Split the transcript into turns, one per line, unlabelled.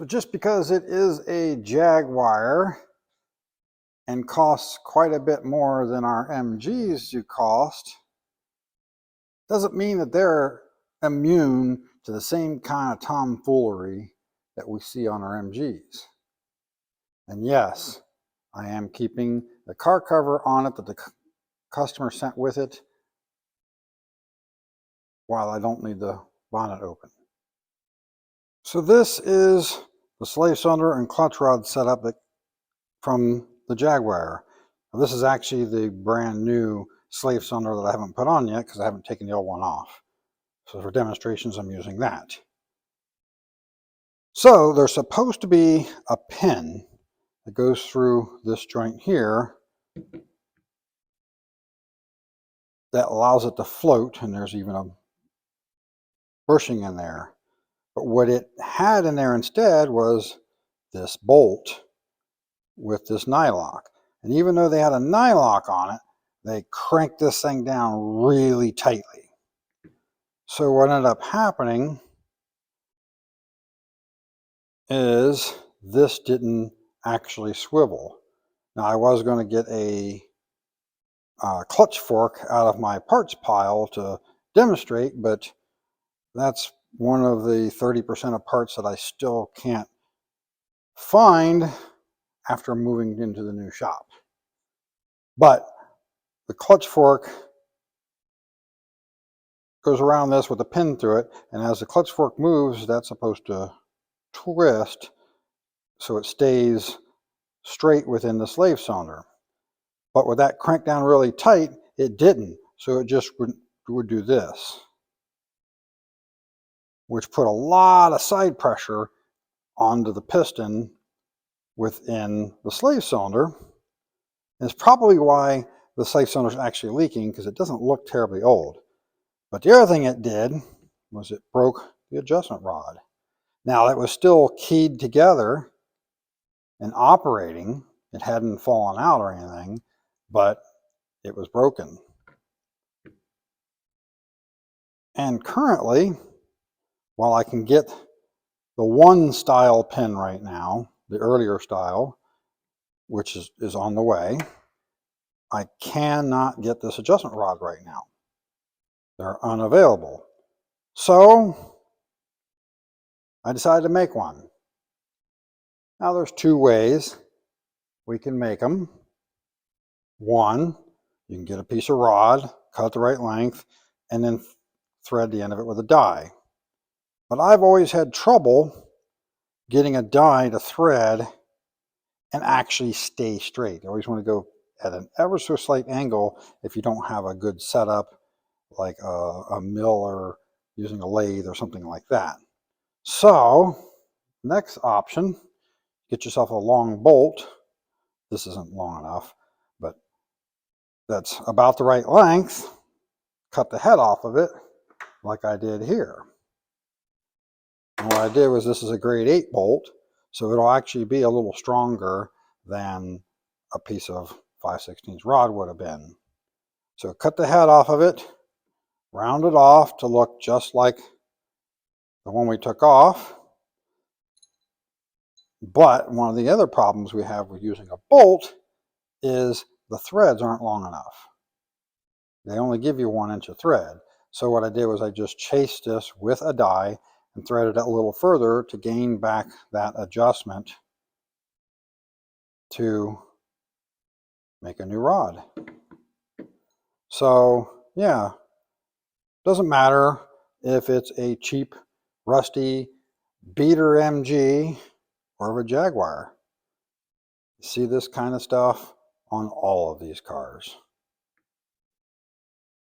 So just because it is a Jaguar and costs quite a bit more than our MGs do cost, doesn't mean that they're immune to the same kind of tomfoolery that we see on our MGs. And yes, I am keeping the car cover on it that the customer sent with it while I don't need the bonnet open. So this is the slave cylinder and clutch rod setup from the Jaguar. Now, this is actually the brand new slave cylinder that I haven't put on yet because I haven't taken the old one off. So for demonstrations, I'm using that. So there's supposed to be a pin that goes through this joint here that allows it to float, and there's even a bushing in there. But what it had in there instead was this bolt with this nylock. And even though they had a nylock on it, they cranked this thing down really tightly. So what ended up happening is this didn't actually swivel. Now I was going to get a clutch fork out of my parts pile to demonstrate, but that's one of the 30% of parts that I still can't find after moving into the new shop. But the clutch fork goes around this with a pin through it, and as the clutch fork moves, that's supposed to twist so it stays straight within the slave cylinder. But with that cranked down really tight, it didn't. So it just would do this, which put a lot of side pressure onto the piston within the slave cylinder. And it's probably why the slave cylinder is actually leaking, because it doesn't look terribly old. But the other thing it did was it broke the adjustment rod. Now it was still keyed together and operating. It hadn't fallen out or anything, but it was broken. And currently, while I can get the one style pin right now, the earlier style, which is on the way, I cannot get this adjustment rod right now. They're unavailable. So I decided to make one. Now there's two ways we can make them. One, you can get a piece of rod, cut the right length, and then thread the end of it with a die. But I've always had trouble getting a die to thread and actually stay straight. I always want to go at an ever so slight angle if you don't have a good setup like a mill or using a lathe or something like that. So next option, get yourself a long bolt. This isn't long enough, but that's about the right length. Cut the head off of it like I did here. And what I did was, this is a grade 8 bolt, so it'll actually be a little stronger than a piece of 5/16 rod would have been. So cut the head off of it, round it off to look just like the one we took off. But one of the other problems we have with using a bolt is the threads aren't long enough. They only give you 1 inch of thread. So what I did was I just chased this with a die and threaded it a little further to gain back that adjustment to make a new rod. So yeah, doesn't matter if it's a cheap, rusty beater MG or a Jaguar. You see this kind of stuff on all of these cars.